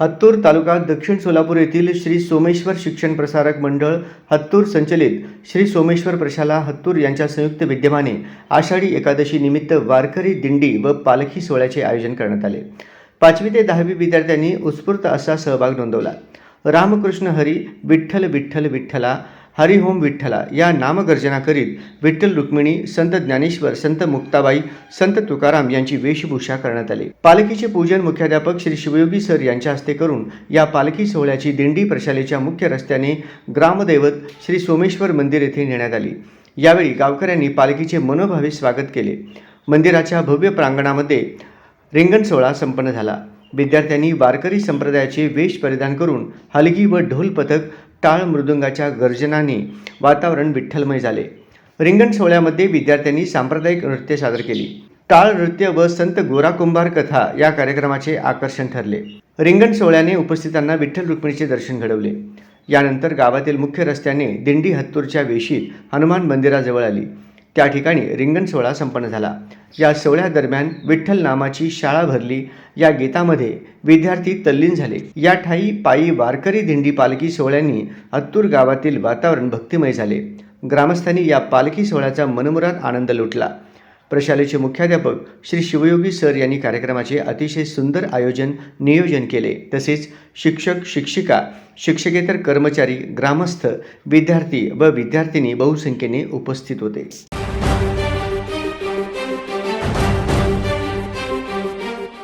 हत्तूर तालुका दक्षिण सोलापूर येथील श्री सोमेश्वर शिक्षण प्रसारक मंडळ हत्तूर संचलित श्री सोमेश्वर प्रशाला हत्तूर यांच्या संयुक्त विद्यमाने आषाढी एकादशी निमित्त वारकरी दिंडी व पालखी सोहळ्याचे आयोजन करण्यात आले। 5वी ते 10वी विद्यार्थ्यांनी उत्स्फूर्त असा सहभाग नोंदवला। रामकृष्ण हरी विठ्ठल विठ्ठल विठ्ठला हरिओम विठ्ठला या नामगर्जना करीत विठ्ठल रुक्मिणी संत ज्ञानेश्वर संत मुक्ताबाई संत तुकाराम यांची वेशभूषा करण्यात आली। पालखीचे पूजन मुख्याध्यापक श्री शिवयोगी सर यांच्या हस्ते करून या पालखी सोहळ्याची दिंडी प्रशालेच्या मुख्य रस्त्याने ग्रामदैवत श्री सोमेश्वर मंदिर येथे नेण्यात आली। यावेळी गावकऱ्यांनी पालखीचे मनोभावे स्वागत केले। मंदिराच्या भव्य प्रांगणामध्ये रिंगण सोहळा संपन्न झाला। विद्यार्थ्यांनी वारकरी संप्रदायाचे वेश परिधान करून हलगी व ढोल पथक टाळ मृदुंगाच्या गर्जनाने वातावरण विठ्ठलमय झाले। रिंगण सोहळ्यामध्ये विद्यार्थ्यांनी सांप्रदायिक नृत्य सादर केली। टाळ नृत्य व संत गोरा कुंभार कथा या कार्यक्रमाचे आकर्षण ठरले। रिंगण सोहळ्याने उपस्थितांना विठ्ठल रुक्मिणीचे दर्शन घडवले। यानंतर गावातील मुख्य रस्त्याने दिंडी हत्तूरच्या वेशीत हनुमान मंदिराजवळ आली। त्या ठिकाणी रिंगण सोहळा संपन्न झाला। या सोहळ्यादरम्यान विठ्ठल नामाची शाळा भरली या गीतामध्ये विद्यार्थी तल्लीन झाले। या ठाई पायी वारकरी दिंडी पालखी सोहळ्यांनी हत्तूर गावातील वातावरण भक्तिमय झाले। ग्रामस्थांनी या पालखी सोहळ्याचा मनमुराद आनंद लुटला। प्रशालेचे मुख्याध्यापक श्री शिवयोगी सर यांनी कार्यक्रमाचे अतिशय सुंदर नियोजन केले। तसेच शिक्षक शिक्षिका शिक्षकेतर कर्मचारी ग्रामस्थ विद्यार्थी व विद्यार्थिनी बहुसंख्येने उपस्थित होते।